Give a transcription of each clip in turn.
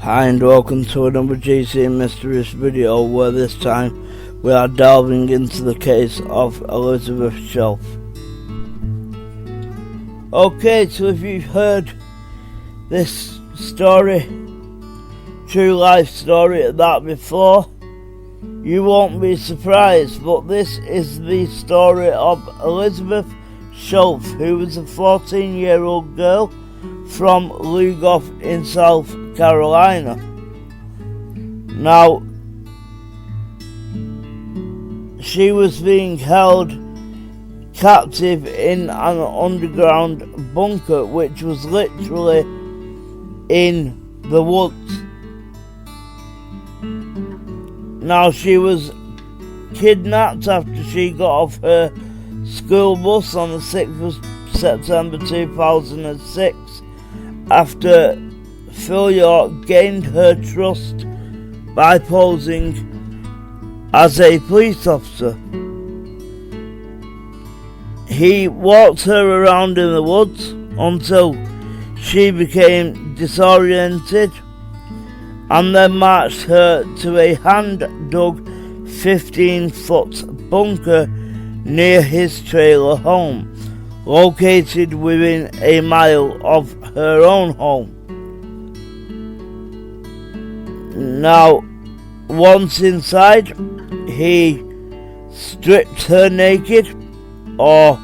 Hi and welcome to another GC Mysteries video, where this time we are delving into the case of Elizabeth Shoaf. Okay, so if you've heard this story, true life story at that before, you won't be surprised, but this is the story of Elizabeth Shoaf, who was a 14-year-old girl from Lugoff in South Carolina. Now, she was being held captive in an underground bunker, which was literally in the woods. Now, she was kidnapped after she got off her school bus on the 6th of September 2006, after Phil York gained her trust by posing as a police officer. He walked her around in the woods until she became disoriented, and then marched her to a hand-dug 15-foot bunker near his trailer home, located within a mile of her own home. Now, once inside, he stripped her naked, or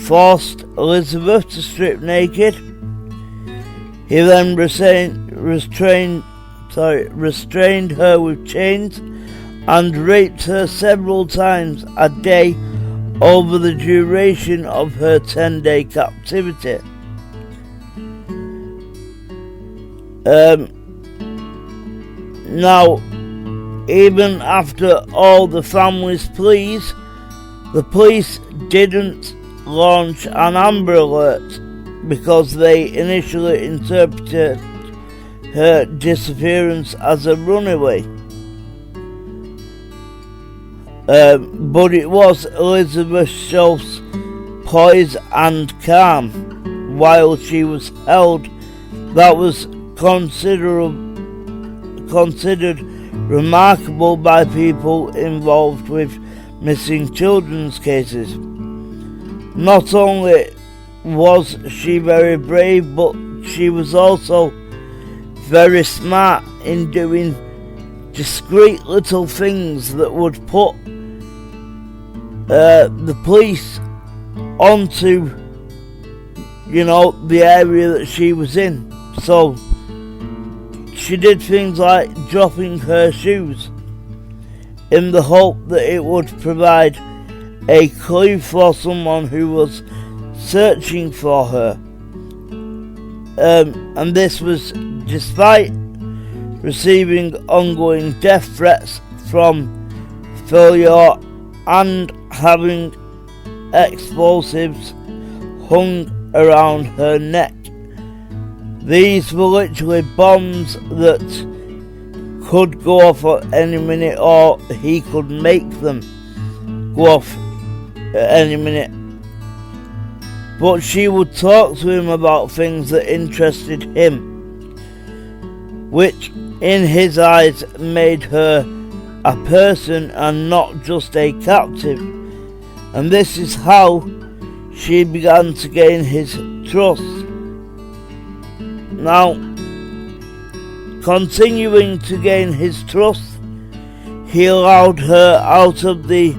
forced Elizabeth to strip naked. He then restrained her with chains and raped her several times a day over the duration of her 10-day captivity. Now, even after all the family's pleas, the police didn't launch an Amber Alert because they initially interpreted her disappearance as a runaway. But it was Elizabeth Shoaf's poise and calm while she was held that was considered remarkable by people involved with missing children's cases. Not only was she very brave, but she was also very smart in doing discreet little things that would put the police onto, the area that she was in. So she did things like dropping her shoes in the hope that it would provide a clue for someone who was searching for her. And this was despite receiving ongoing death threats from Phil York and having explosives hung around her neck. These were literally bombs that could go off at any minute, or he could make them go off at any minute. But she would talk to him about things that interested him, which in his eyes made her a person and not just a captive. And this is how she began to gain his trust. Now, continuing to gain his trust, he allowed her out of the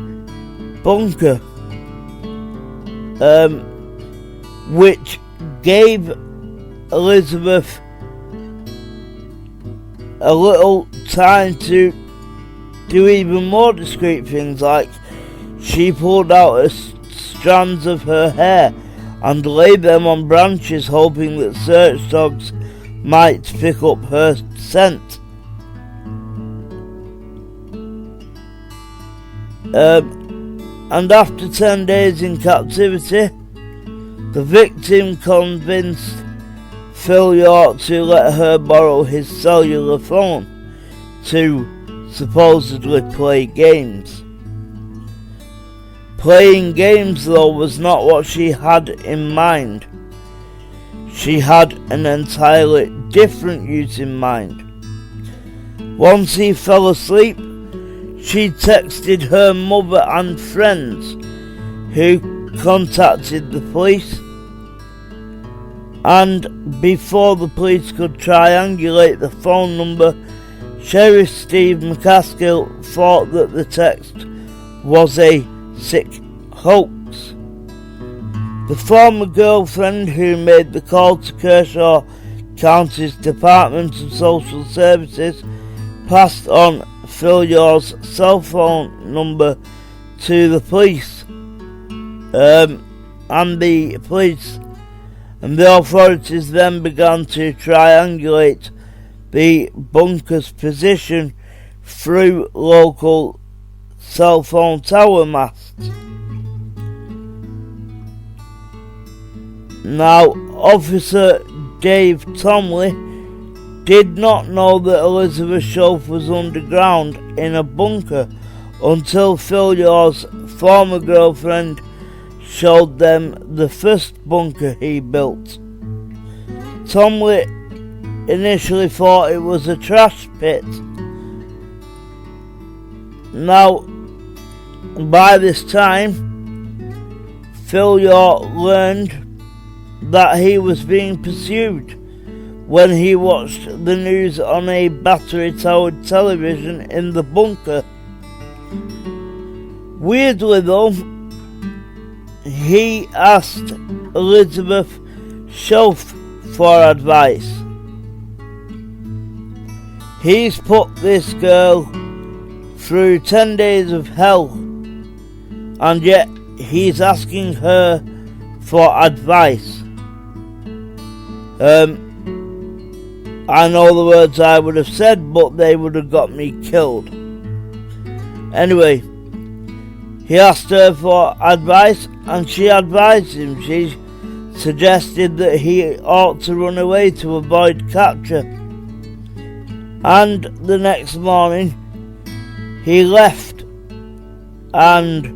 bunker, which gave Elizabeth a little time to do even more discreet things, like she pulled out strands of her hair and laid them on branches, hoping that search dogs might pick up her scent. And after 10 days in captivity, the victim convinced Phil York to let her borrow his cellular phone to supposedly play games. Playing games, though, was not what she had in mind. she had an entirely different use in mind. Once he fell asleep, she texted her mother and friends, who contacted the police, and before the police could triangulate the phone number, Sheriff Steve McCaskill thought that the text was a sick hoax. The former girlfriend who made the call to Kershaw County's Department of Social Services passed on Phil Yaw's cell phone number to the police, and the authorities then began to triangulate the bunker's position through local cell phone tower masts. Now, Officer Dave Tomley did not know that Elizabeth Shoaf was underground in a bunker until Phil Yaw's former girlfriend showed them the first bunker he built. Tomley initially thought it was a trash pit. Now, by this time, Phil Yaw learned that he was being pursued when he watched the news on a battery-towered television in the bunker. Weirdly though, he asked Elizabeth Shoaf for advice. He's put this girl through 10 days of hell, and yet he's asking her for advice. I know the words I would have said, but they would have got me killed. Anyway, he asked her for advice, and she advised him. She suggested that he ought to run away to avoid capture. And the next morning, he left, and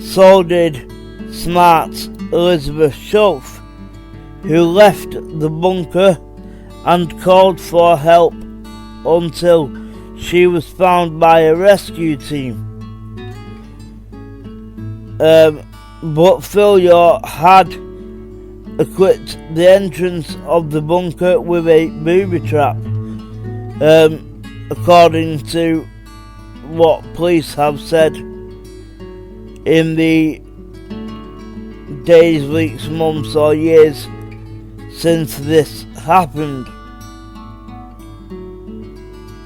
so did smart Elizabeth Shoaf, who left the bunker and called for help until she was found by a rescue team. But Phil Yaw had equipped the entrance of the bunker with a booby trap, according to what police have said in the days, weeks, months or years since this happened.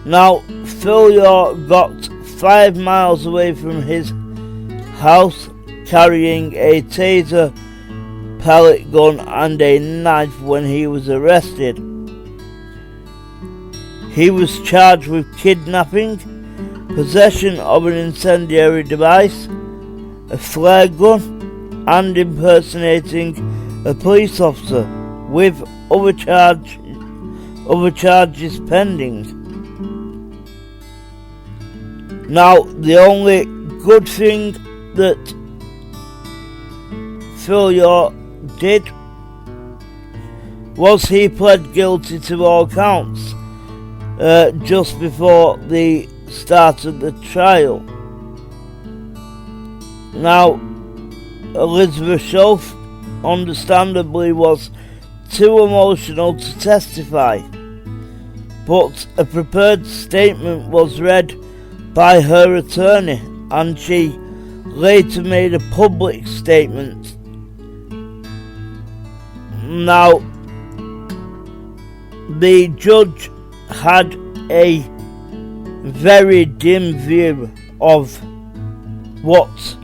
Now, Phil Yaw got 5 miles away from his house carrying a taser, pellet gun and a knife when he was arrested. He was charged with kidnapping, possession of an incendiary device, a flare gun, and impersonating a police officer, with other charges pending. Now, the only good thing that Phil Yaw did was he pled guilty to all counts just before the start of the trial. Now, Elizabeth Shoaf understandably was too emotional to testify, but a prepared statement was read by her attorney, and she later made a public statement. Now, the judge had a very dim view of what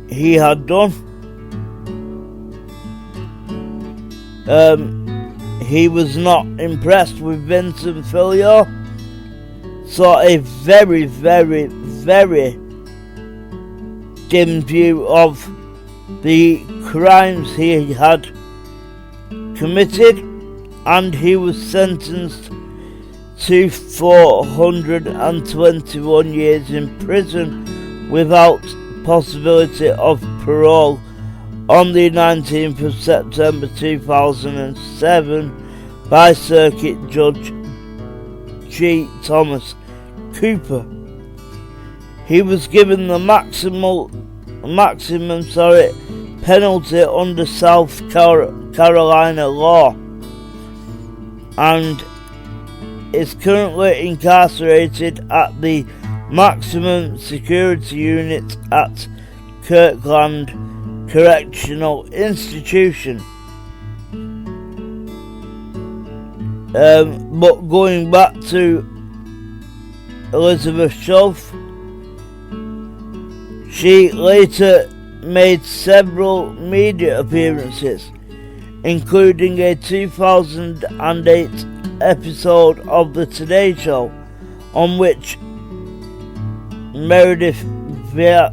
he had done. He was not impressed with Vincent Phil Yaw. Saw a very, very, very dim view of the crimes he had committed, and he was sentenced to 421 years in prison without possibility of parole on the 19th of September 2007 by Circuit Judge G. Thomas Cooper. He was given the maximum penalty under South Carolina law and is currently incarcerated at the maximum security unit at Kirkland Correctional Institution. But going back to Elizabeth Shoaf, she later made several media appearances, including a 2008 episode of The Today Show, on which Meredith Vieira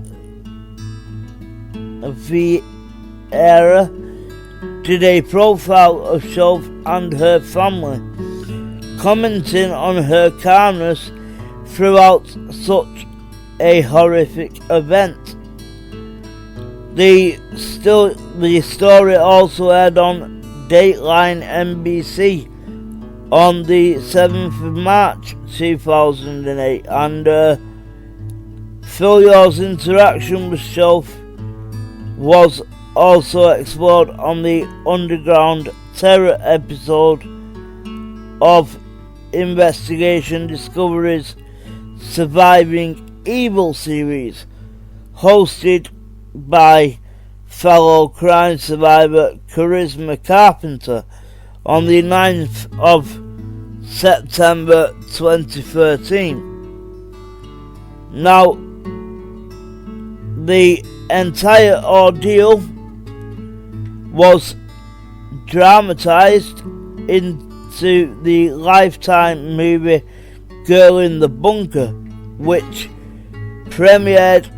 did a profile of Shoaf and her family, commenting on her calmness throughout such a horrific event. The story also aired on Dateline NBC on the 7th of March 2008, and Filio's interaction with Shoaf was also explored on the Underground Terror episode of Investigation Discovery's Surviving Evil series, hosted by fellow crime survivor Charisma Carpenter on the 9th of September 2013. Now, the entire ordeal was dramatized into the Lifetime movie Girl in the Bunker, which premiered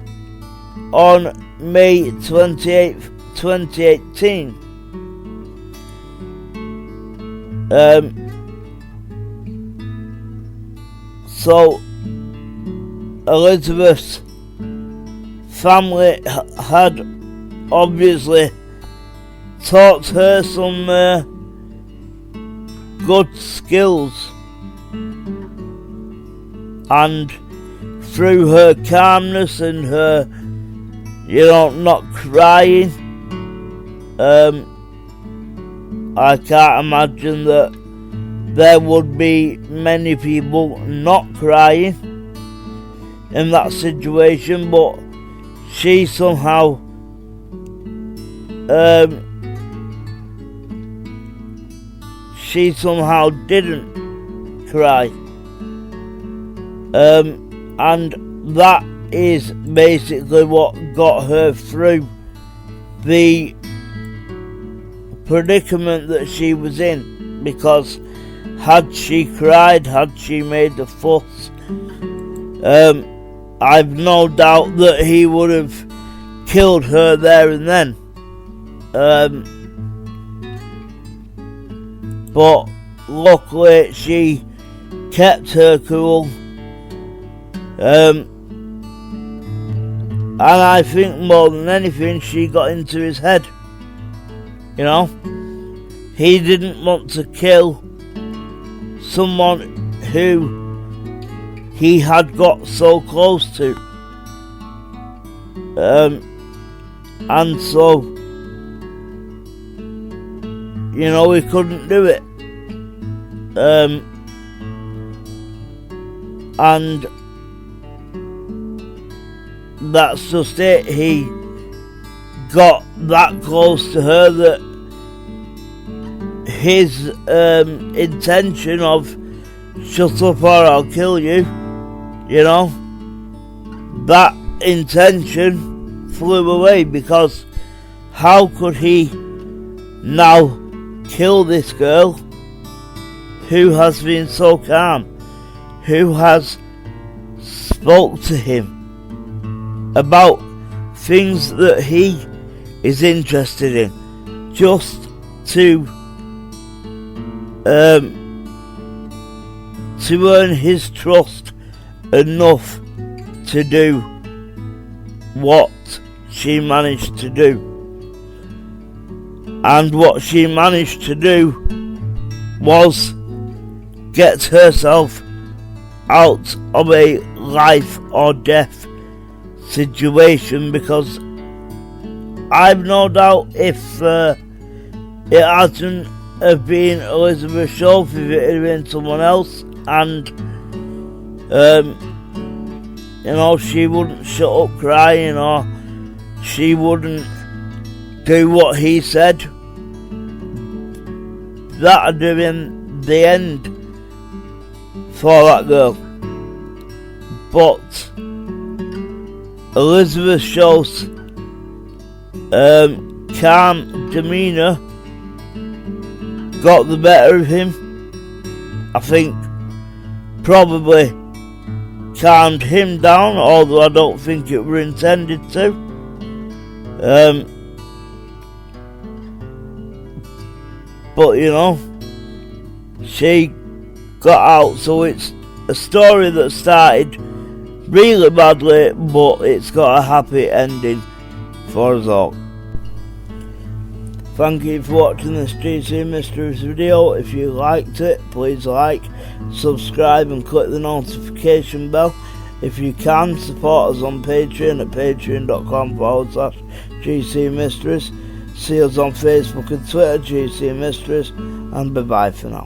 on May 28th, 2018. So Elizabeth's family had obviously taught her some good skills, and through her calmness and her, not crying, I can't imagine that there would be many people not crying in that situation, but she somehow didn't cry, and that is basically what got her through the predicament that she was in, because had she cried, had she made a fuss, I've no doubt that he would have killed her there and then. But luckily she kept her cool, and I think more than anything she got into his head. He didn't want to kill someone who he had got so close to, and so he couldn't do it, and that's just it. He got that close to her that his intention of shut up or I'll kill you, that intention flew away, because how could he now kill this girl who has been so calm, who has spoke to him about things that he is interested in, just to earn his trust enough to do what she managed to do. and what she managed to do was get herself out of a life or death situation, because I've no doubt if it hasn't have been Elizabeth Shoaf, if it had been someone else, and she wouldn't shut up crying, or she wouldn't do what he said, that'd have been the end for that girl. But Elizabeth Shoaf's calm demeanour got the better of him. I think probably calmed him down, although I don't think it were intended to. But she got out, so it's a story that started really badly, but it's got a happy ending for us all. Thank you for watching this GC Mysteries video. If you liked it, please like, subscribe and click the notification bell. If you can, support us on Patreon at patreon.com/GC Mysteries. See us on Facebook and Twitter, GC Mysteries, and bye bye for now.